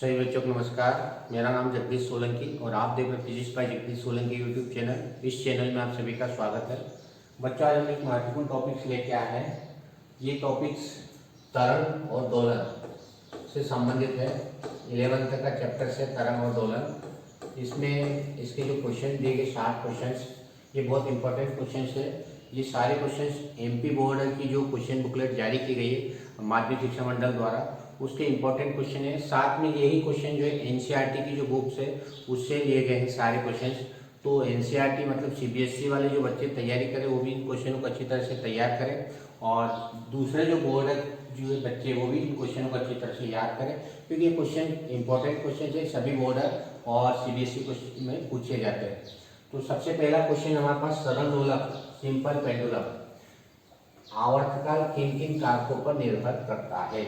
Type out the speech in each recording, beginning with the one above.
सभी बच्चों को नमस्कार। मेरा नाम जगदीश सोलंकी और आप देख रहे हैं physics bye Jagdish Solanki YouTube channel. इस चैनल में आप सभी का स्वागत है। बच्चों, आज हम एक महत्वपूर्ण टॉपिक्स लेके आए हैं। ये टॉपिक्स तरंग और दोलन से संबंधित है। 11th तक का चैप्टर से तरंग और दोलन। इसमें इसके जो क्वेश्चन दिए गए 60 क्वेश्चन, ये बहुत इंपॉर्टेंट क्वेश्चन है। ये सारे क्वेश्चन एमपी बोर्ड की जो क्वेश्चन बुकलेट जारी की गई है माध्यमिक शिक्षा मंडल द्वारा, उसके इंपॉर्टेंट क्वेश्चन है। साथ में यही क्वेश्चन जो है एनसीईआरटी की जो बुक्स है उससे लिए गए हैं सारे क्वेश्चन। तो एनसीईआरटी मतलब सीबीएसई वाले जो बच्चे तैयारी करें वो भी इन क्वेश्चनों को अच्छी तरह से तैयार करें, और दूसरे जो बोर्ड है जो है बच्चे वो भी इन क्वेश्चनों को अच्छी तरह से याद करें, क्योंकि ये क्वेश्चन इंपॉर्टेंट क्वेश्चन है, सभी बोर्ड और सीबीएसई में पूछे जाते हैं। तो सबसे पहला क्वेश्चन हमारे पास सरल दोलक सिंपल पेंडुलम आवर्तकाल किन किन कारकों पर निर्भर करता है।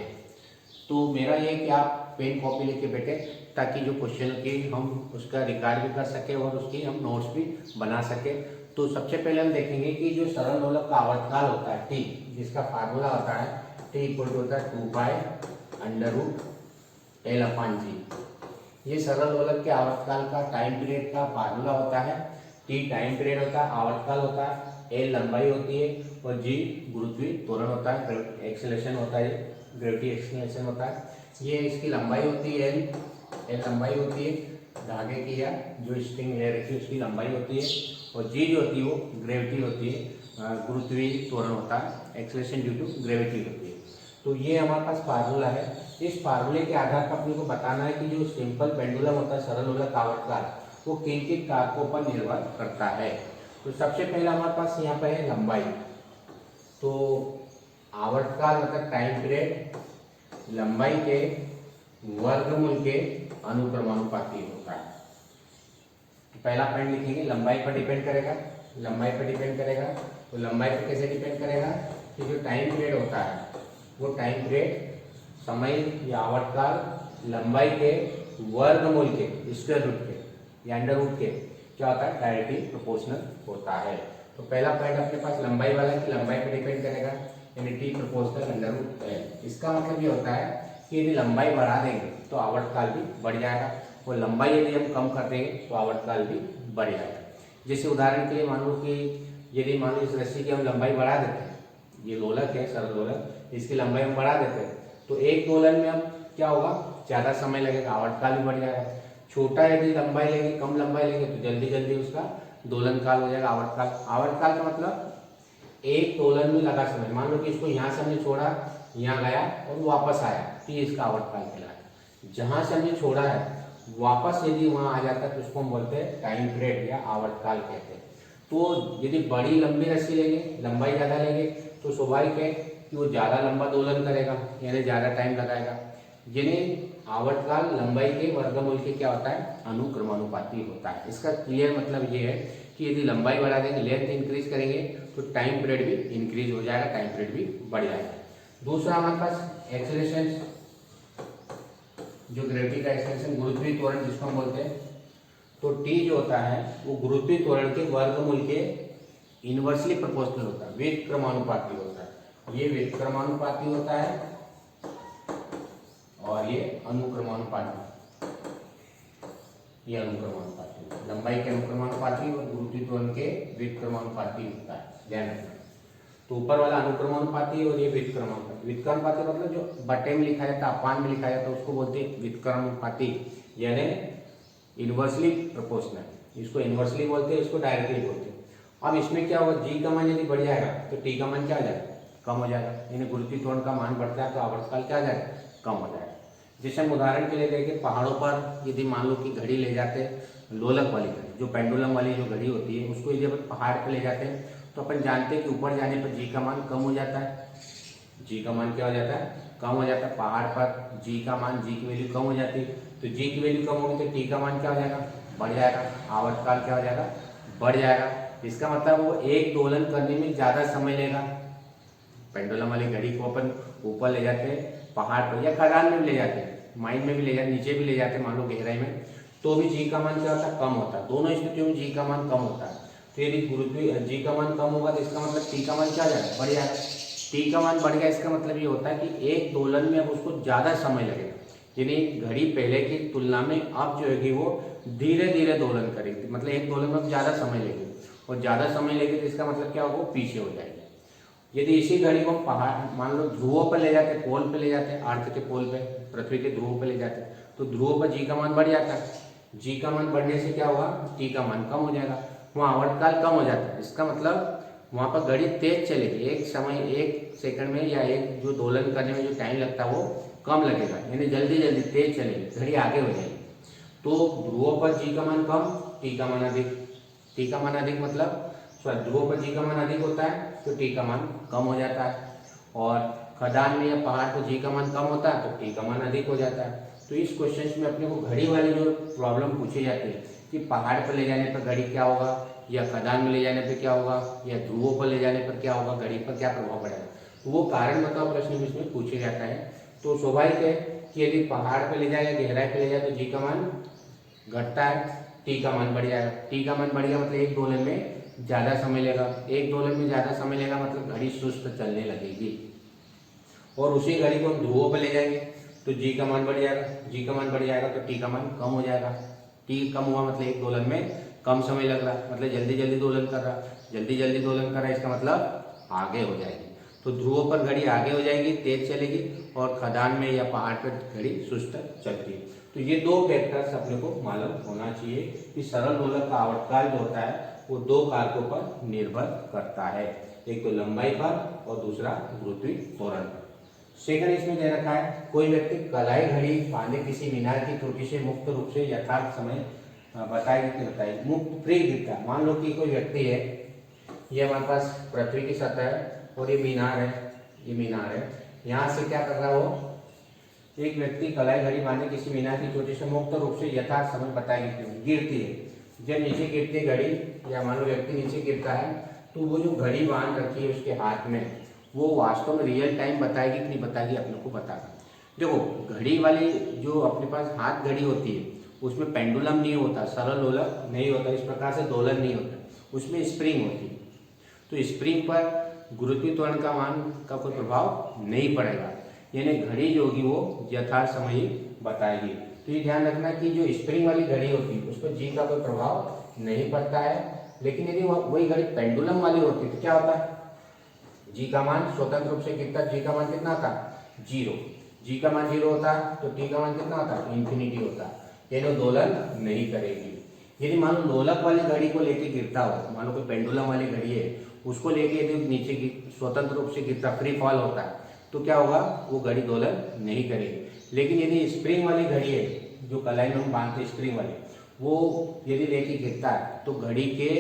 तो मेरा ये कि आप पेन कॉपी लेके बैठे ताकि जो क्वेश्चन की हम उसका रिकॉर्ड भी कर सके और उसकी हम नोट्स भी बना सके। तो सबसे पहले हम देखेंगे कि जो सरल दोलक का आवर्तकाल होता है टी, जिसका फार्मूला होता है टी इक्वल टू होता है 2π√L/G। ये सरल दोलक के आवर्तकाल का टाइम पीरियड का फार्मूला होता है। टी टाइम पीरियड होता है, आवर्तकाल होता है, एल लंबाई होती है और जी गुरुत्वीय त्वरण होता है, एक्सेलरेशन होता है, ग्रेविटी एक्सेलरेशन होता है। ये इसकी लंबाई होती है एल लंबाई होती है धागे की, या जो स्ट्रिंग ले रखी है उसकी लंबाई होती है, और जी जो होती है वो ग्रेविटी होती है, गुरुत्वीय त्वरण होता है, एक्सेलरेशन ड्यू टू ग्रेविटी होती है। तो ये हमारे पास फार्मूला है। इस फार्मूले के आधार पर अपने को बताना है कि जो सिंपल पेंडुलम होता है सरल दोलक आवर्तकाल वो किन किन कारकों पर निर्भर करता है। तो सबसे पहला हमारे पास यहाँ पर है लंबाई। तो आवर्तकाल मतलब टाइम पीरियड लंबाई के वर्गमूल के अनुक्रमानुपाती होता है। तो पहला पॉइंट लिखेंगे, लंबाई पर डिपेंड करेगा। लंबाई पर डिपेंड करेगा तो लंबाई पर कैसे डिपेंड करेगा कि जो टाइम पीरियड होता है वो टाइम पीरियड समय या आवर्तकाल लंबाई के वर्गमूल के स्क्वायर रूट के या अंडर रूट के क्या होता है डायरेक्टली प्रोपोर्शनल होता है। तो पहला पॉइंट अपने पास लंबाई वाला है कि लंबाई पर डिपेंड करेगा, यानी टी प्रोपोर्शनल अंडर रूट है। इसका मतलब ये होता है कि यदि लंबाई बढ़ा देंगे तो आवर्तकाल भी बढ़ जाएगा, और लंबाई यदि हम कम कर देंगे तो आवर्तकाल भी बढ़ जाएगा। जैसे उदाहरण के लिए मान लो कि यदि मान लो इस रस्सी की हम लंबाई बढ़ा देते हैं, ये दोलक है सरल दोलक, इसकी लंबाई हम बढ़ा देते हैं तो एक दोलन में अब क्या होगा, ज़्यादा समय लगेगा, आवर्तकाल भी बढ़ जाएगा। छोटा यदि लंबाई लेंगे, कम लंबाई लेंगे तो जल्दी जल्दी उसका दोलन काल हो जाएगा, आवर्तकाल। आवर्तकाल का मतलब एक दोलन में लगा समय। मान लो कि इसको यहाँ से हमने छोड़ा, यहाँ गया और वापस आया, तो ये इसका आवर्तकाल कहलाता। जहाँ से हमने छोड़ा है वापस यदि वहाँ आ जाता है तो उसको हम बोलते हैं टाइम पीरियड या आवर्तकाल कहते हैं। तो यदि बड़ी लंबी रस्सी लेंगे, लंबाई ज़्यादा लेंगे तो स्वाभाविक है कि वो ज़्यादा लंबा दोलन करेगा, यानी ज़्यादा टाइम लगाएगा। यानी आवर्तकाल लंबाई के वर्गमूल के क्या होता है अनुक्रमानुपाती होता है। इसका क्लियर मतलब ये है कि यदि लंबाई बढ़ा देंगे, लेंथ इंक्रीज करेंगे तो टाइम पीरियड भी इंक्रीज हो जाएगा, टाइम पीरियड भी बढ़ जाएगा। दूसरा हमारे पास एक्सेलरेशन, जो ग्रेविटी का एक्सेलरेशन गुरुत्वीय त्वरण जिसको हम बोलते हैं। तो टी जो होता है वो गुरुत्वीय त्वरण के वर्गमूल के इनवर्सली प्रोपोर्शनल होता है, व्युत्क्रमानुपाती होता है। ये व्युत्क्रमानुपाती होता है और ये अनुक्रमानुपाती, ये अनुक्रमानुपाती, लंबाई के अनुक्रमानुपाती और गुरुत्वीय त्वरण के व्युत्क्रमानुपाती होता है, ध्यान रखना। तो ऊपर वाला अनुक्रमानुपाती और ये व्युत्क्रमानुपाती। व्युत्क्रमानुपाती मतलब जो बटे में लिखा जाता है, अपान में लिखा जाता है, उसको बोलते हैं व्युत्क्रमानुपाती, यानी इनवर्सली प्रोपोर्शनल। इसको इनवर्सली बोलते हैं, इसको डायरेक्टली बोलते हैं। अब इसमें क्या होगा, जी का मान यदि बढ़ जाएगा तो टी का मान क्या हो जाएगा, कम हो जाएगा। यानी गुरुत्वीय त्वरण का मान बढ़ता है तो आवर्तकाल क्या हो जाएगा, कम हो जाएगा। जैसे हम उदाहरण के लिए देखें, पहाड़ों पर यदि मान लो कि घड़ी ले जाते हैं, लोलक वाली घड़ी, जो पेंडुलम वाली जो घड़ी होती है, उसको यदि अपन पहाड़ पर ले जाते हैं तो अपन जानते हैं कि ऊपर जाने पर जी का मान कम हो जाता है। जी का मान क्या हो जाता है, कम हो जाता है। पहाड़ पर जी का मान, जी की वैल्यू कम हो जाती है, तो जी की वैल्यू कम होगी तो टी का मान क्या हो जाएगा, बढ़ जाएगा, आवर्तकाल क्या हो जाएगा, बढ़ जाएगा। इसका मतलब वो एक दोलन करने में ज़्यादा समय लेगा। पेंडुलम वाली घड़ी को अपन ऊपर ले जाते हैं पहाड़ पर या खदान में भी ले जाते हैं, माइन में भी ले जाते, नीचे भी ले जाते हैं मान लो गहराई में, तो भी जी का मान क्या होता है, कम होता है। दोनों स्थितियों में जी का मान कम होता है। तो यदि गुरुत्वीय जी का मान कम होगा तो इसका मतलब टी का मान क्या जाएगा, बढ़ जाएगा। टी का मान बढ़ गया, इसका मतलब ये होता है कि एक दोलन में अब उसको ज़्यादा समय लगेगा, यानी घड़ी पहले की तुलना में अब जो है वो धीरे धीरे दोलन करेगी, मतलब एक दोलन में ज्यादा समय लेगी, और ज्यादा समय लेगी तो इसका मतलब क्या होगा, पीछे हो जाएगी। यदि इसी घड़ी को हम पहाड़ मान लो ध्रुवों पर ले जाते, पोल पे ले जाते, अर्थ के पोल पे, पृथ्वी के ध्रुवों पे ले जाते, तो ध्रुवों पर जी का मान बढ़ जाता है। जी का मान बढ़ने से क्या होगा, टी का मान कम हो जाएगा, वहाँ आवर्तकाल कम हो जाता है। इसका मतलब वहाँ पर घड़ी तेज चलेगी, एक समय 1 सेकंड में या एक जो दोलन करने में जो टाइम लगता है वो कम लगेगा, यानी जल्दी जल्दी तेज चलेगी, घड़ी आगे हो जाएगी। तो ध्रुवों पर जी का मान कम, टी का मान अधिक। टी का मान अधिक मतलब ध्रुवों पर जी का मान अधिक होता है तो टी का मान कम हो जाता है, और खदान में या पहाड़ पर जी का मान कम होता है तो टी का मान अधिक हो जाता है। तो इस क्वेश्चन में अपने को घड़ी वाली जो प्रॉब्लम पूछी जाती है कि पहाड़ पर ले जाने पर घड़ी क्या होगा, या खदान में ले जाने पर क्या होगा, या ध्रुवों पर ले जाने पर क्या होगा, घड़ी पर क्या प्रभाव पड़ेगा, तो वो कारण बताओ प्रश्न में इसमें पूछे जाता है। तो स्वाभाविक है कि यदि पहाड़ पर ले जाए या गहराई पर ले जाए तो जी का मान घटता है, टी का मान बढ़ जाएगा। टी का मान बढ़ गया मतलब एक दोलन में ज्यादा समय लेगा, एक दोलन में ज्यादा समय लेगा मतलब घड़ी सुस्त चलने लगेगी। और उसी घड़ी को हम ध्रुवों पर ले जाएंगे तो जी का मान बढ़ जाएगा, जी का मान बढ़ जाएगा तो टी का मान कम हो जाएगा। टी कम हुआ मतलब एक दोलन में कम समय लग रहा, मतलब जल्दी जल्दी दोलन कर रहा, जल्दी जल्दी दोलन कर रहा, इसका मतलब आगे हो जाएगी। तो ध्रुवों पर घड़ी आगे हो जाएगी, तेज चलेगी, और खदान में या पहाड़ पर घड़ी सुस्त चलती है। तो ये दो फैक्टर्स अपने को मालूम होना चाहिए कि सरल दोलक का आवर्तकाल जो होता है वो दो कारकों पर निर्भर करता है, एक तो लंबाई पर और दूसरा गुरुत्वीय त्वरण पर। सेकंड इसमें दे रखा है, कोई व्यक्ति कलाई घड़ी बांधे किसी मीनार की त्रुटि से मुक्त रूप से यथार्थ समय बताएगी कि बताएगी, मुक्त फ्री गिरता। मान लो कि कोई व्यक्ति है, ये हमारे पास पृथ्वी की सतह है और ये मीनार है, ये मीनार है, यहाँ से क्या कर रहा है वो, एक व्यक्ति कलाई घड़ी बांधे किसी मीनार की चोटी से मुक्त रूप से यथार्थ समय बताएगी, गिरती है। जब नीचे गिरती है घड़ी, या मान लो व्यक्ति नीचे गिरता है, तो वो जो घड़ी बांध रखी है उसके हाथ में, वो वास्तव में रियल टाइम बताएगी कि नहीं बताएगी, अपने को बताएगा। देखो घड़ी वाली जो अपने पास हाथ घड़ी होती है उसमें पेंडुलम नहीं होता, सरल दोलक नहीं होता, इस प्रकार से दोलन नहीं होता, उसमें स्प्रिंग होती है। तो स्प्रिंग पर गुरुत्वीय त्वरण का मान का कोई प्रभाव नहीं पड़ेगा, यानी घड़ी जो होगी वो यथार्थ समय ही बताएगी। तो ये ध्यान रखना कि जो स्प्रिंग वाली घड़ी होती है उस पर जी का कोई प्रभाव नहीं पड़ता है। लेकिन यदि वही घड़ी पेंडुलम वाली होती है तो क्या होता है, जी का मान स्वतंत्र रूप से गिरता, जी का मान कितना होता है, 0। जी का मान 0 होता है तो टी का मान कितना होता है, इन्फिनिटी होता है, यानी दोलन नहीं करेगी। यदि मान लो लोलक वाली घड़ी को लेके गिरता हो, मान लो कोई पेंडुलम वाली घड़ी है, उसको लेके यदि नीचे स्वतंत्र रूप से गिरता, फ्री फॉल होता है, तो क्या होगा, वो घड़ी दोलन नहीं करेगी। लेकिन यदि स्प्रिंग वाली घड़ी है, जो कलाई में हम बांधते स्प्रिंग वाली, वो यदि लेके गिरता है तो घड़ी के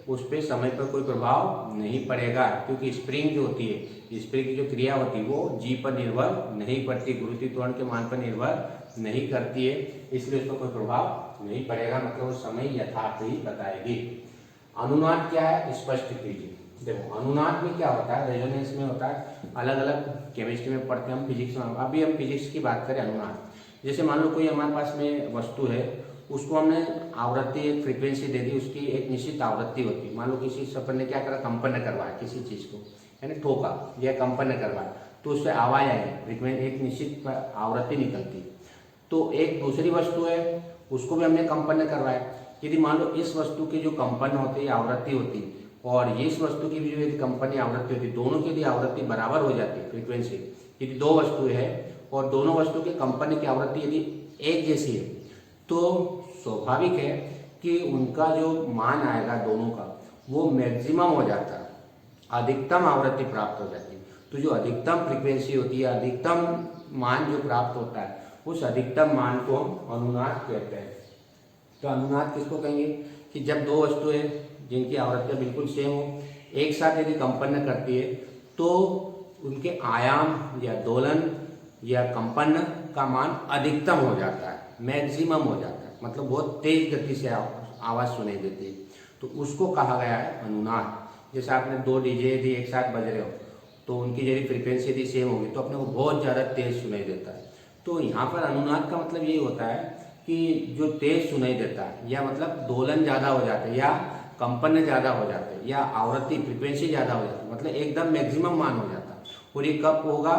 उस पर समय पर कोई प्रभाव नहीं पड़ेगा, क्योंकि स्प्रिंग जो होती है, स्प्रिंग की जो क्रिया होती है वो जी पर निर्भर नहीं पड़ती, गुरुत्वीय त्वरण के मान पर निर्भर नहीं करती है, इसलिए उसका कोई प्रभाव नहीं पड़ेगा, मतलब वो समय यथार्थ ही बताएगी। अनुनाद क्या है, स्पष्ट कीजिए। देखो अनुनाद में क्या होता है, रेजोनेंस में होता है, अलग अलग केमिस्ट्री में पढ़ते हैं हम, फिजिक्स में, अभी हम फिजिक्स की बात करें। अनुनाद जैसे मान लो कोई हमारे पास में वस्तु है, उसको हमने आवृत्ति एक फ्रीक्वेंसी दे दी, उसकी एक निश्चित आवृत्ति होती है। मान लो किसी सफर ने क्या करा, कंपन करवाया किसी चीज को, यानी ठोका या कंपन करवाया, तो उससे आवाज आई, फ्रीक्वेंसी एक निश्चित आवृत्ति निकलती। तो एक दूसरी वस्तु है, उसको भी हमने कंपन करवाया। यदि मान लो इस वस्तु की जो कंपन होती है, आवृत्ति होती है, और इस वस्तु की भी जो यदि कंपन आवृत्ति होती है, दोनों की यदि आवृत्ति बराबर हो जाती है, फ्रीक्वेंसी, यदि दो वस्तुएं है और दोनों वस्तु के कंपन की आवृत्ति यदि एक जैसी है, तो स्वाभाविक है कि उनका जो मान आएगा दोनों का, वो मैक्सिमम हो जाता है, अधिकतम आवृत्ति प्राप्त हो जाती है। तो जो अधिकतम फ्रीक्वेंसी होती है, अधिकतम मान जो प्राप्त होता है, उस अधिकतम मान को हम अनुनाद कहते हैं। तो अनुनाद किसको कहेंगे कि जब दो वस्तुएं जिनकी आवृत्तियां बिल्कुल सेम हो, एक साथ यदि कंपन करती है, तो उनके आयाम या दोलन या कंपन का मान अधिकतम हो जाता है, मैक्सिमम हो जाता है, मतलब बहुत तेज गति से आवाज सुनाई देती है, तो उसको कहा गया है अनुनाद। जैसे आपने दो डीजे यदि एक साथ बज रहे हो, तो उनकी यदि फ्रीक्वेंसी यदि सेम होगी तो अपने को बहुत ज़्यादा तेज सुनाई देता है। तो यहाँ पर अनुनाद का मतलब यही होता है कि जो तेज सुनाई देता है, या मतलब दोलन ज़्यादा हो जाता है, या कंपन ज़्यादा हो जाते हैं, या आवृत्ति फ्रीक्वेंसी ज़्यादा हो जाती है, मतलब एकदम मैक्सिमम मान हो जाता है। और ये कब होगा,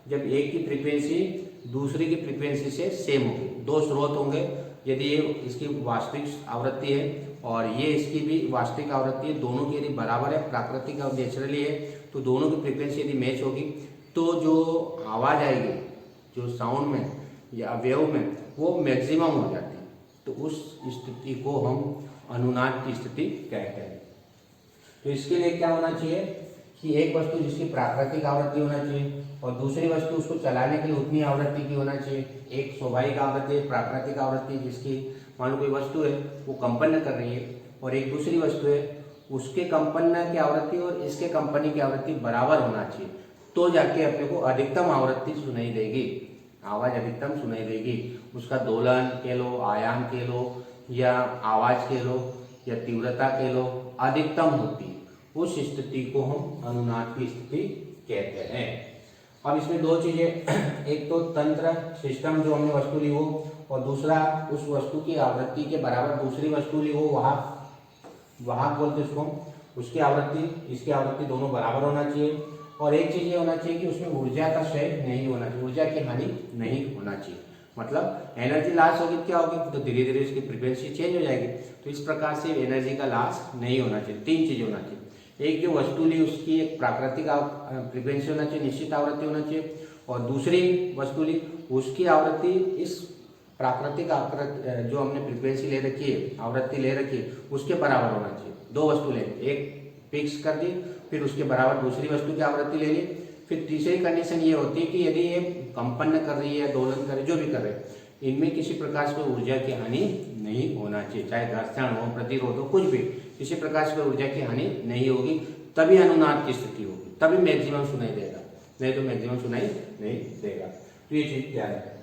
जब एक की फ्रीक्वेंसी दूसरी की फ्रीक्वेंसी से सेम होगी। दो स्रोत होंगे, यदि ये इसकी वास्तविक आवृत्ति है और ये इसकी भी वास्तविक आवृत्ति है, दोनों की यदि बराबर है, प्राकृतिक और नेचुरली है, तो दोनों की फ्रीक्वेंसी यदि मैच होगी तो जो आवाज़ आएगी, जो साउंड में या वेव में, वो मैक्सिमम हो जाती है। तो उस स्थिति को हम अनुनाद की स्थिति कहते हैं। तो इसके लिए क्या होना चाहिए कि एक वस्तु जिसकी प्राकृतिक आवृत्ति होना चाहिए और दूसरी वस्तु उसको चलाने के लिए उतनी आवृत्ति की होना चाहिए। एक स्वाभाविक आवृत्ति, प्राकृतिक आवृत्ति, जिसकी मान लो कोई वस्तु है वो कंपन कर रही है, और एक दूसरी वस्तु है उसके कंपन की आवृत्ति और इसके कंपनी की आवृत्ति बराबर होना चाहिए, तो जाके अपने को अधिकतम आवृत्ति सुनाई देगी, आवाज अधिकतम सुनाई देगी। उसका दोलन कह लो, आयाम कह लो, या आवाज कह लो, या तीव्रता कह लो, अधिकतम होती है। उस स्थिति को हम अनुनाद की स्थिति कहते हैं। अब इसमें दो चीजें, एक तो तंत्र सिस्टम जो हमने वस्तु ली हो, और दूसरा उस वस्तु की आवृत्ति के बराबर दूसरी वस्तु ली हो, वाहक बोलते उसको, उसकी आवृत्ति इसकी आवृत्ति दोनों बराबर होना चाहिए। और एक चीज ये होना चाहिए कि उसमें ऊर्जा का क्षय नहीं होना चाहिए, ऊर्जा की हानि नहीं होना चाहिए। मतलब एनर्जी लॉस होगी, क्या होगी, तो धीरे धीरे उसकी फ्रीक्वेंसी चेंज हो जाएगी। तो इस प्रकार से एनर्जी का लॉस नहीं होना चाहिए। तीन चीजें होना चाहिए, एक जो वस्तु ली उसकी एक प्राकृतिक फ्रीक्वेंसी होना चाहिए, निश्चित आवृत्ति होना चाहिए, और दूसरी वस्तु ली उसकी आवृत्ति इस प्राकृतिक जो हमने फ्रीक्वेंसी ले रखी है, आवृत्ति ले रखी है, उसके बराबर होना चाहिए। दो वस्तु ले, एक फिक्स कर दी, फिर उसके बराबर दूसरी वस्तु की आवृत्ति ले ली। फिर तीसरी कंडीशन ये होती है कि यदि ये कंपन कर रही है, दोलन कर रही है, जो भी कर रहे हैं, इनमें किसी प्रकार से ऊर्जा की हानि नहीं होना चाहिए, चाहे घर्षण हो, प्रतिरोध हो, कुछ भी, किसी प्रकार से ऊर्जा की हानि नहीं होगी, तभी अनुनाद की स्थिति होगी, तभी मैक्सिमम सुनाई देगा, नहीं तो मैक्सिमम सुनाई नहीं देगा। तो ये चीज क्या है।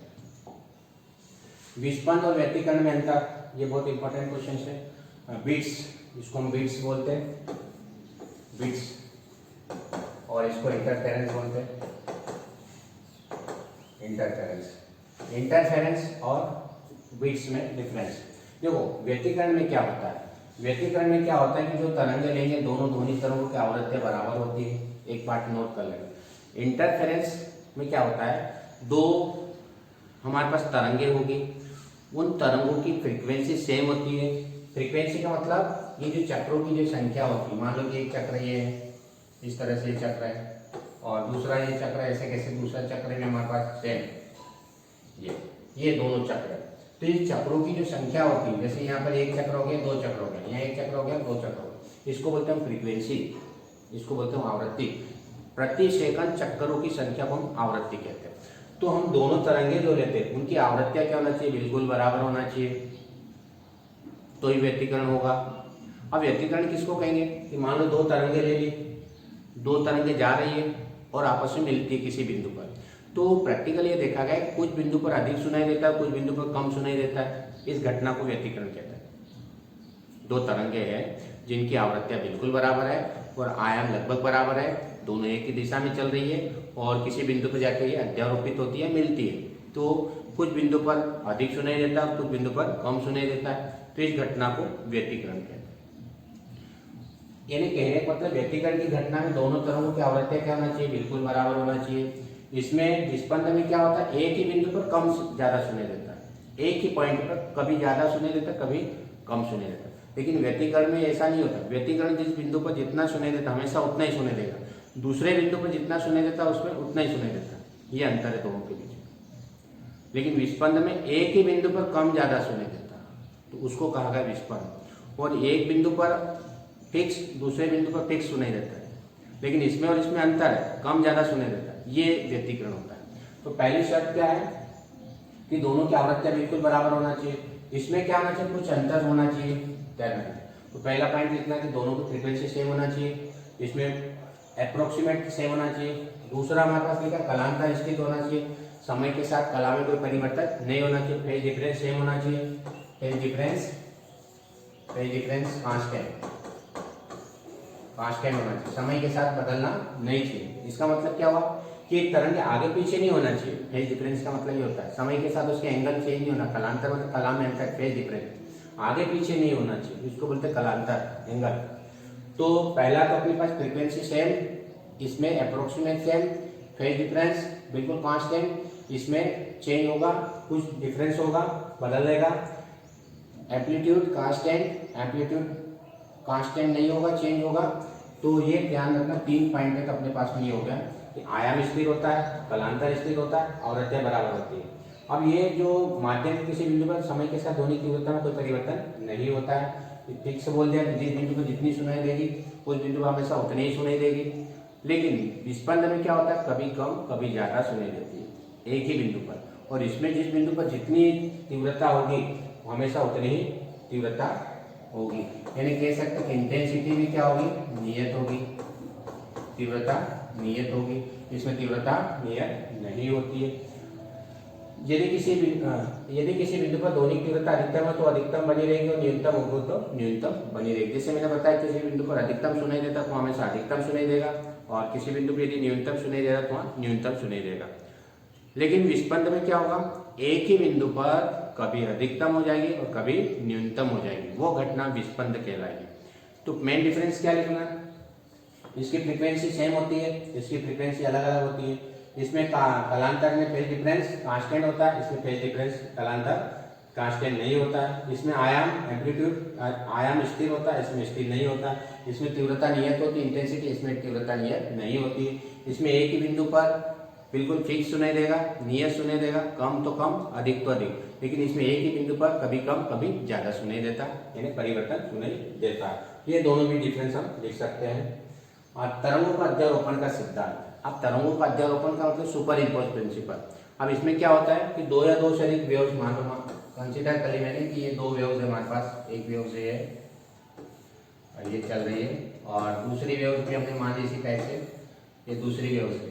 विस्पंद और व्यतिकरण में अंतर, ये बहुत इंपॉर्टेंट क्वेश्चन है। बीट्स, इसको हम बीट्स बोलते हैं, बीट्स, और इसको इंटरफेरेंस बोलते हैं, इंटरफेरेंस और बीट्स में डिफरेंस। देखो व्यतिकरण में क्या होता है, व्यतिकरण में क्या होता है कि जो तरंगे लेंगे दोनों ध्वनि तरंगों की आवृत्तियां बराबर होती है, एक पार्ट नोट कर लेंगे। इंटरफेरेंस में क्या होता है, दो हमारे पास तरंगे होगी, उन तरंगों की फ्रीक्वेंसी सेम होती है। फ्रीक्वेंसी का मतलब ये जो चक्रों की जो संख्या होती है, मान लो कि एक चक्र ये है, इस तरह से ये चक्र है, और दूसरा ये चक्र ऐसे कैसे, दूसरा चक्र में हमारे पास सेम ये दोनों चक्र है। तो ये चक्रों की जो संख्या होती है, जैसे यहाँ पर एक चक्र हो गया, दो चक्र हो गया, यहाँ एक चक्र हो गया, दो चक्र हो गया, इसको बोलते हैं फ्रीक्वेंसी, इसको बोलते हैं आवृत्ति। प्रति सेकंड चक्करों की संख्या को हम आवृत्ति कहते हैं। तो हम दोनों तरंगे जो लेते हैं उनकी आवृत्तियां क्या होना चाहिए, बिल्कुल बराबर होना चाहिए, तो ही व्यतिकरण होगा। अब व्यतिकरण किसको कहेंगे कि मान लो दो तरंगे ले ली, दो तरंगे जा रही है और आपस में मिलती है किसी बिंदु पर, तो प्रैक्टिकली ये देखा गया है कुछ बिंदु पर अधिक सुनाई देता है, कुछ बिंदु पर कम सुनाई देता है, इस घटना को व्यतिकरण कहते हैं। दो तरंगे हैं जिनकी आवृत्तियां बिल्कुल बराबर है और आयाम लगभग बराबर है, दोनों एक ही दिशा में चल रही है और किसी बिंदु पर जाकर ये अध्यारोपित होती है, मिलती है, तो कुछ बिंदु पर अधिक सुनाई देता है, कुछ बिंदु पर कम सुनाई देता है, तो इस घटना को व्यतिकरण कहते हैं। यानी कहने का मतलब व्यतिकरण की घटना में दोनों तरंगों की आवृत्तियां क्या होना चाहिए, बिल्कुल बराबर होना चाहिए। इसमें विस्पंद में क्या होता है, एक ही बिंदु पर कम ज्यादा सुनाई देता है, एक ही पॉइंट पर कभी ज्यादा सुनाई देता है, कभी कम सुनाई देता है। लेकिन व्यतिकरण में ऐसा नहीं होता, व्यतिकरण जिस बिंदु पर जितना सुनाई देता हमेशा उतना ही सुनाई देगा, दूसरे बिंदु पर जितना सुनाई देता उसमें उतना ही सुनाई देता, ये अंतर है दोनों के बीच। लेकिन विस्पंद में एक ही बिंदु पर कम ज्यादा सुनाई देता, तो उसको कहा गया विस्पंद, और एक बिंदु पर फिक्स, दूसरे बिंदु पर फिक्स सुनाई देता है, लेकिन इसमें और इसमें अंतर है, कम ज्यादा सुनाई देता है, ये व्यतिकरण होता है। तो पहली शर्त क्या है कि दोनों की आवृत्तियां बिल्कुल बराबर होना चाहिए। इसमें क्या होना चाहिए, कुछ अंतर होना चाहिए तैरने। तो पहला पॉइंट लिखना कि दोनों की फ्रीक्वेंसी सेम होना चाहिए, इसमें अप्रोक्सीमेट सेम होना चाहिए। दूसरा हमारे पास लिखा कालांतर स्थित होना चाहिए, समय के साथ कला में कोई परिवर्तन नहीं होना चाहिए। फेज डिफरेंस सेम होना चाहिए, फेज डिफरेंस कांस्टेंट होना चाहिए, समय के साथ बदलना नहीं चाहिए। इसका मतलब क्या हुआ कि एक तरंग आगे पीछे नहीं होना चाहिए। फेज डिफरेंस का मतलब ये होता है समय के साथ उसके एंगल चेंज नहीं होना। कलांतर मतलब कला में अंतर, फेज डिफरेंस आगे पीछे नहीं होना चाहिए, इसको बोलते हैं कलांतर एंगल। तो पहला तो अपने पास फ्रीक्वेंसी सेम, इसमें अप्रोक्सीमेट सेम, फेज डिफरेंस बिल्कुल कांस्टेंट, इसमें चेंज होगा, कुछ डिफरेंस होगा, बदलेगा। एम्पलीट्यूड कांस्टेंट, एम्पलीट्यूड कांस्टेंट नहीं होगा, चेंज होगा। तो ये ध्यान रखना, 3 पॉइंट तक अपने पास में ये हो गया कि आयाम स्थिर होता है, कालांतर स्थिर होता है, आवृत्तियां बराबर होती है। अब ये जो माध्यम के किसी बिंदु पर समय के साथ ध्वनि की तीव्रता में कोई परिवर्तन नहीं होता है। फिक्स बोल दिया, जिस बिंदु पर जितनी सुनाई देगी उस बिंदु पर हमेशा उतनी ही सुनाई देगी। लेकिन विस्पंद में क्या होता है, कभी कम कभी ज्यादा सुनाई देती है एक ही बिंदु पर, और इसमें जिस बिंदु पर जितनी तीव्रता होगी हमेशा उतनी ही तीव्रता होगी। यानी कह सकते कि इंटेंसिटी भी क्या होगी, नियत होगी, तीव्रता नियत होगी। इसमें तीव्रता नियत नहीं होती है। यदि किसी बिंदु पर ध्वनि की तीव्रता अधिकतम है तो अधिकतम बनी रहेगी, और न्यूनतम हो तो न्यूनतम बनी रहेगी। जैसे मैंने बताया, किसी बिंदु पर अधिकतम सुनाई देता तो हमेशा अधिकतम सुनाई देगा, और किसी बिंदु पर यदि न्यूनतम सुनाई देगा तो वहाँ न्यूनतम सुनाई देगा। लेकिन विस्पंद में क्या होगा, एक ही बिंदु पर कभी अधिकतम हो जाएगी और कभी न्यूनतम हो जाएगी, वो घटना विस्पंद कहलाएगी। तो मेन डिफरेंस क्या लिखना, इसकी फ्रीक्वेंसी सेम होती है, इसकी फ्रीक्वेंसी अलग अलग होती है। इसमें कालांतर में फेज डिफरेंस कांस्टेंट होता है, इसमें फेज डिफरेंस कालांतर कांस्टेंट नहीं होता है। इसमें आयाम एम्पलीट्यूड आयाम स्थिर होता है, इसमें स्थिर नहीं होता। इसमें तीव्रता नियत होती है, इंटेंसिटी, इसमें तीव्रता नियत नहीं होती है। इसमें एक ही बिंदु पर बिल्कुल फिक्स सुनाई देगा, नियत सुनाई देगा, कम तो कम अधिक तो अधिक। लेकिन इसमें एक ही बिंदु पर कभी कम कभी ज्यादा सुनाई देता है, यानी परिवर्तन सुनाई देता है। ये दोनों भी डिफरेंस हम लिख सकते हैं। और तरंगों का अध्यारोपण का सिद्धांत। अब तरंगों का अध्यारोपण का मतलब सुपर इम्पोज प्रिंसिपल। अब इसमें क्या होता है कि दो या दो से अधिक वेव्स कंसिडर कर ली मैंने कि ये दो वेव्स है हमारे पास, एक वेव से है और ये चल रही है, और दूसरी वेव्स भी हमने मान ली इसी टाइप से, ये दूसरी वेव्स है,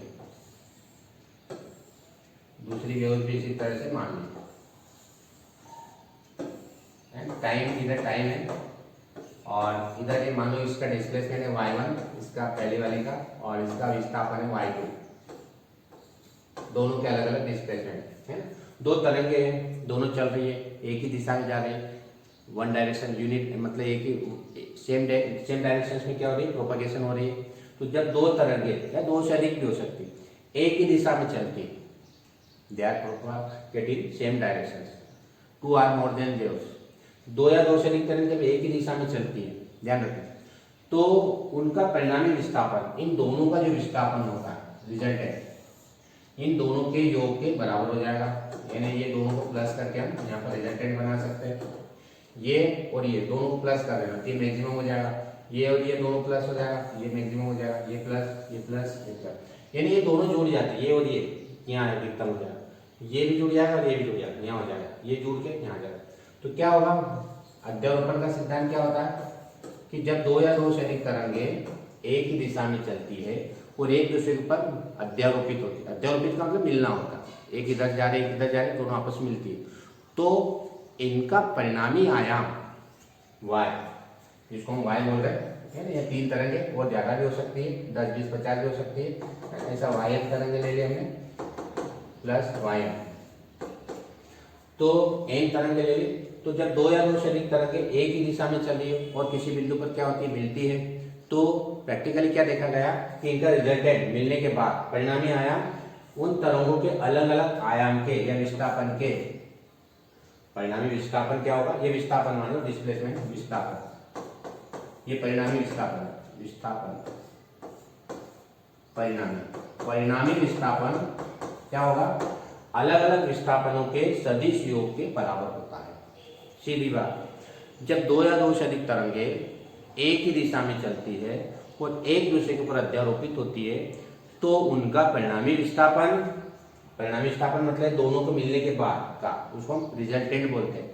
दूसरी वेव्स भी इसी तरह से मान ली। टाइम इधर टाइम है, और इधर ये मान लो इसका डिस्प्लेसमेंट है y1, इसका पहली वाली का, और इसका विस्थापन है y2, दोनों के अलग अलग डिस्प्लेसमेंट है। दो तरंगे हैं, दोनों चल रही है, एक ही दिशा में जा रही है, वन डायरेक्शन यूनिट, मतलब एक ही सेम डायरेक्शन में क्या हो रही है, प्रोपगेशन हो रही है। तो जब दो तरंगे या दो से अधिक भी हो सकती है एक ही दिशा में चलती है, they are propagating same direction, two or more than waves. दो या दो से अधिक तरंगे जब एक ही दिशा में चलती है, ध्यान रखें, तो उनका परिणामी विस्थापन, इन दोनों का जो विस्थापन होता है रिजल्टेंट, इन दोनों के योग के बराबर हो जाएगा। यानी ये दोनों को प्लस करके हम यहाँ पर रिजल्टेंट बना सकते हैं। ये और ये दोनों को प्लस कर देना, ये मैक्सिमम हो जाएगा। ये और ये दोनों प्लस हो जाएगा, ये मैक्सिमम हो जाएगा। ये प्लस, ये प्लस, ये प्लस, यानी ये दोनों जुड़ जाते हैं, ये और ये यहाँ अधिकतम हो जाएगा, ये भी जुड़ जाएगा और ये भी जुड़ जाएगा, यहाँ हो जाएगा, ये जुड़ के यहाँ आ जाएगा। तो क्या होगा, अध्यारोपण का सिद्धांत क्या होता है कि जब दो या दो से अधिक तरंगे एक ही दिशा में चलती है और एक दूसरे के ऊपर अध्यारोपित होती है, अध्यारोपित का मतलब मिलना होता है, एक इधर जा रहे एक इधर जा रहे, दोनों आपस में मिलती है, तो इनका परिणामी आयाम y, जिसको हम y बोल रहे हैं ना, ये 3 तरंगे और ज्यादा भी हो सकती है, 10, 20, 50 भी हो सकती है। ऐसा y तरंगे ले लिया हमने प्लस y, तो n तरंगे ले ली। तो जब दो या दो से अधिक तरंगे एक ही दिशा में चल रही है और किसी बिंदु पर क्या होती है, मिलती है, तो प्रैक्टिकली क्या देखा गया कि इनका रिजल्टेंट मिलने के बाद परिणामी आयाम उन तरंगों के अलग अलग आयाम के या विस्थापन के, परिणामी विस्थापन क्या होगा, ये विस्थापन मान लो डिस्प्लेसमेंट विस्थापन, ये परिणामी विस्थापन, विस्थापन परिणामी विस्थापन क्या होगा, अलग अलग विस्थापनों के सदिश योग के बराबर होता है। सीधी बात, जब दो या दो से अधिक तरंगे एक ही दिशा में चलती है और एक दूसरे के ऊपर अध्यारोपित होती है, तो उनका परिणामी विस्थापन मतलब दोनों को मिलने के बाद का, उसको हम रिजल्टेंट बोलते हैं।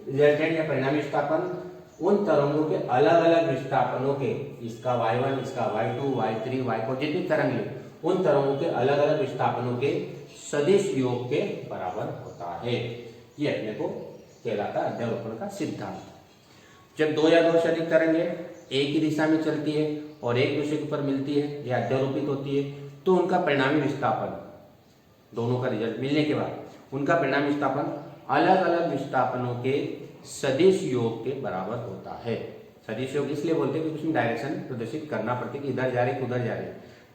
रिजल्टेंट या परिणामी विस्थापन उन तरंगों के अलग अलग विस्थापनों के, इसका y1, इसका y2, y3, y4 जितनी तरंगे, उन तरंगों के अलग अलग विस्थापनों के सदिश योग के बराबर होता है। ये अपने को कहलाता है अध्यारोपण का सिद्धांत। जब दो या दो से अधिक तरंगे एक ही दिशा में चलती है और एक दूसरे के ऊपर मिलती है या अध्यारोपित होती है, तो उनका परिणामी विस्थापन, दोनों का रिजल्ट मिलने के बाद उनका परिणामी विस्थापन अलग अलग विस्थापनों के सदिश योग के बराबर होता है। सदिश योग इसलिए बोलते हैं कि उसमें डायरेक्शन प्रदर्शित करना पड़ती है कि इधर जा रहे उधर जा रहे,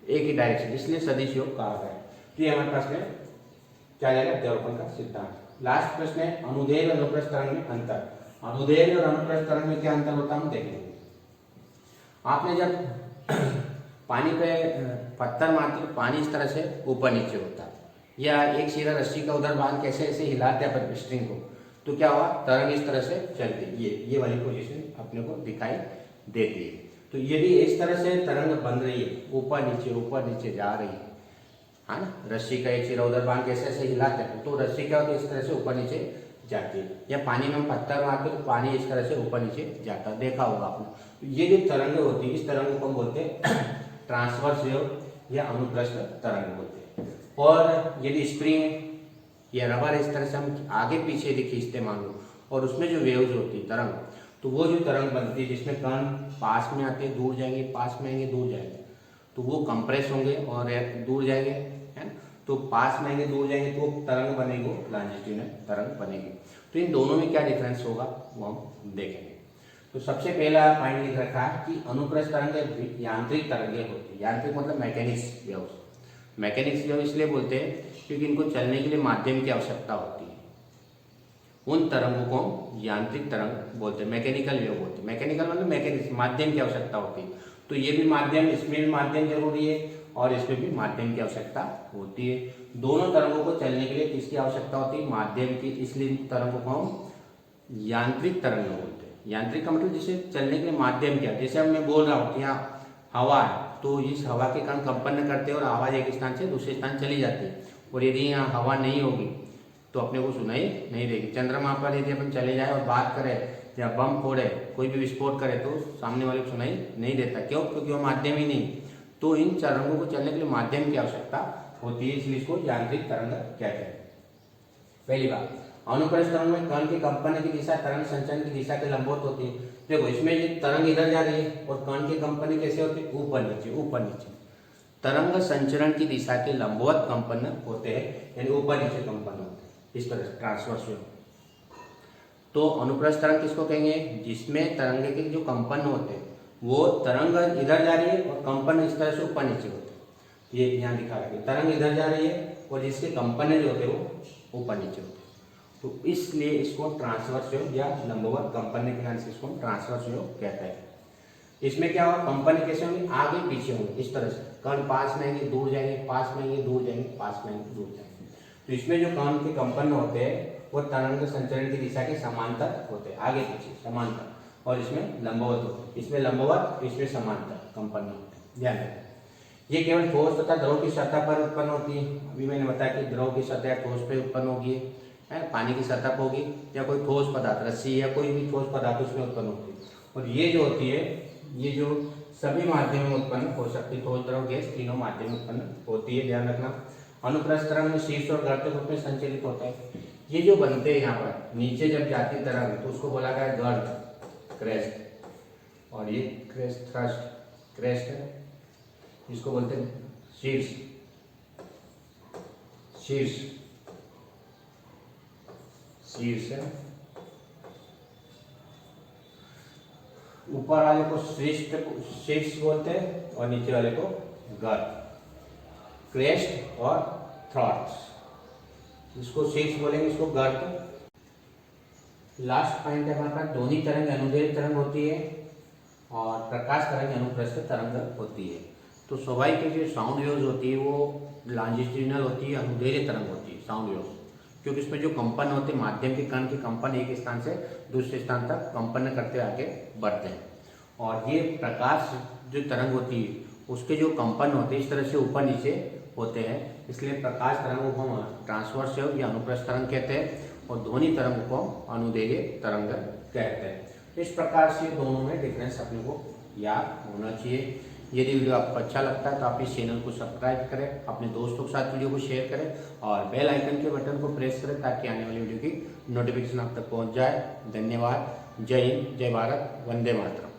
एक ही डायरेक्शन, इसलिए सदिश योग कहा गया है। तो ये हमारे पास में क्या जाएगा, अध्यारोपण का सिद्धांत। लास्ट प्रश्न है अनुदैर्घ्य और अनुप्रस्थ तरंग में अंतर। अनुदैर्घ्य और अनुप्रस्थ तरंग में क्या अंतर होता है हम देखेंगे। आपने जब पानी पे पत्थर मारते तो पानी इस तरह से ऊपर नीचे होता है, या एक सिरा रस्सी का उधर बांध कैसे ऐसे हिलाते हैं स्ट्रिंग को, तो क्या हुआ, तरंग इस तरह से चलती है, ये वाली पोजीशन अपने को दिखाई देती है। तो यदि इस तरह से तरंग बन रही है, ऊपर नीचे जा रही है ना, रस्सी का एक सिरा उधर बांध कैसे ऐसे हिलाते हैं तो रस्सी क्या होती है, इस तरह से ऊपर नीचे जाती है। या पानी में हम पत्थर मारते तो पानी इस तरह से ऊपर नीचे जाता है, देखा होगा आपने। ये जो तरंग होती है, इस तरंग को हम बोलते हैं ट्रांसवर्स वेव या अनुप्रस्थ तरंग बोलते हैं। और यदि स्प्रिंग या रबर इस तरह से हम आगे पीछे यदि खींचते मान लो, और उसमें जो वेव्स होती है तरंग, तो वो जो तरंग बनती है जिसमें कण पास में आते हैं दूर जाएंगे, पास में आएंगे दूर जाएंगे, तो वो कंप्रेस होंगे और दूर जाएंगे, है ना। तो पास में आएंगे दूर जाएंगे तो तरंग बनेगी, लॉन्जिट्यूडिनल तरंग बनेगी। तो इन दोनों में क्या डिफरेंस होगा वो हम देखेंगे। तो सबसे पहला पॉइंट लिख रखा है कि अनुप्रस्थ तरंगें यांत्रिक तरंगें होती है। यांत्रिक मतलब मैकेनिक्स वेव्स। मैकेनिक्स वेव इसलिए बोलते हैं क्योंकि इनको चलने के लिए माध्यम की आवश्यकता होती है। उन तरंगों को यांत्रिक तरंग बोलते हैं, मैकेनिकल वेव बोलते हैं। मैकेनिकल मतलब मैकेनिक्स, माध्यम की आवश्यकता होती है। तो ये भी माध्यम, इसमें भी माध्यम जरूरी है और इसमें भी माध्यम की आवश्यकता होती है। दोनों तरंगों को चलने के लिए किसकी आवश्यकता होती है, माध्यम की। इसलिए तरंगों को हम यांत्रिक तरंग बोलते हैं। यांत्रिक का मतलब जिसे चलने के लिए माध्यम क्या, जैसे मैं बोल रहा हूँ कि यहाँ हवा है, तो इस हवा के कारण कंपन करते हैं और आवाज एक स्थान से दूसरे स्थान चली जाती है। और यदि यहाँ हवा नहीं होगी तो अपने को सुनाई नहीं देगी। चंद्रमा पर यदि अपन चले जाए और बात करें या बम फोड़े, कोई भी विस्फोट करे, तो सामने वाले को सुनाई नहीं देता। क्यों? क्योंकि वो माध्यम ही नहीं। तो इन तरंगों को चलने के लिए माध्यम की आवश्यकता होती है, इसलिए इसको यांत्रिक तरंग कहते हैं। पहली बात, अनुप्रस्थ तरंग में कण के कंपन की दिशा तरंग संचरण की दिशा के लंबवत होती है। देखो इसमें ये तरंग इधर जा रही है और कण के कंपन कैसे होती है, ऊपर नीचे ऊपर नीचे। तरंग संचरण की दिशा के लंबवत कंपन होते हैं, यानी ऊपर नीचे कंपन होते हैं, इस तरह से ट्रांसवर्स वेव। तो अनुप्रस्थ तरंग किसको कहेंगे, जिसमें तरंगे के जो कंपन होते हैं वो तरंग इधर जा रही है और कंपन इस तरह से ऊपर नीचे होते हैं। ये यहाँ दिखा रहा है, तरंग इधर जा रही है और जिसके कंपन जो होते हैं वो ऊपर नीचे होते हैं। तो इसलिए इसको ट्रांसवर्स वेव या लंबवत कंपन के नाम से इसको ट्रांसवर्स वेव कहते हैं। इसमें क्या होगा, कंपन कैसे होंगे, आगे पीछे होंगे, इस तरह से। कण पास में आएंगे दूर जाएंगे, पास में आएंगे दूर जाएंगे, पास में आएंगे दूर जाएंगे। तो इसमें जो कण के कंपन होते हैं वो तरंग संचरण की दिशा के समांतर होते हैं, आगे पीछे समांतर, और इसमें लंबवत होते हैं। इसमें लंबवत, इसमें समांतर कंपन होते हैं, ध्यान रखें। ये केवल ठोस तथा द्रव की सतह पर उत्पन्न होती है। अभी मैंने बताया कि द्रव की सतह ठोस पे उत्पन्न होगी, है, पानी की सतह पर होगी, या कोई ठोस पदार्थ, रस्सी या कोई भी ठोस पदार्थ उसमें उत्पन्न होती है। और ये जो होती है, ये जो सभी माध्यम में उत्पन्न हो सकती है, ठोस द्रव गैस तीनों माध्यम में उत्पन्न होती है, ध्यान रखना। अनुप्रस्थ तरंग में शीर्ष और गर्त के रूप में संचलित होता है। ये जो बनते हैं यहाँ पर नीचे जब जाती तरंग तो उसको बोला गया गर्त, क्रेस्ट, और ये क्रेस्ट थ्रस्ट, क्रेस्ट है, इसको बोलते हैं शीर्ष, शीर्ष, शीर्ष है। ऊपर वाले को शीर्ष बोलते हैं और नीचे वाले को गर्त, क्रेस्ट और थ्रॉट्स। इसको शीर्ष बोलेंगे, इसको गर्त। लास्ट पॉइंट है हमारे पास, ध्वनि तरंग अनुदैर्घ्य तरंग होती है और प्रकाश तरंग अनुप्रस्थ तरंग होती है। तो स्वाभाविक जो साउंड वेव्स होती है वो लॉन्जिट्यूडिनल होती है, अनुदैर्घ्य तरंग होती है साउंड वेव्स, क्योंकि इसमें जो कंपन होते हैं माध्यम के कण के कंपन एक स्थान से दूसरे स्थान तक कंपन करते आगे बढ़ते हैं। और ये प्रकाश जो तरंग होती है उसके जो कंपन होते हैं इस तरह से ऊपर नीचे होते हैं, इसलिए प्रकाश तरंगों को हम ट्रांसवर्स वेव या अनुप्रस्थ तरंग कहते हैं और ध्वनि तरंगों को अनुदैर्घ्य तरंग कहते हैं। इस प्रकार से दोनों में डिफरेंस अपने को याद होना चाहिए। यदि वीडियो आपको अच्छा लगता है तो आप इस चैनल को सब्सक्राइब करें, अपने दोस्तों के साथ वीडियो को शेयर करें और बेल आइकन के बटन को प्रेस करें ताकि आने वाली वीडियो की नोटिफिकेशन आप तक पहुंच जाए। धन्यवाद। जय हिंद, जय भारत, वंदे मातरम।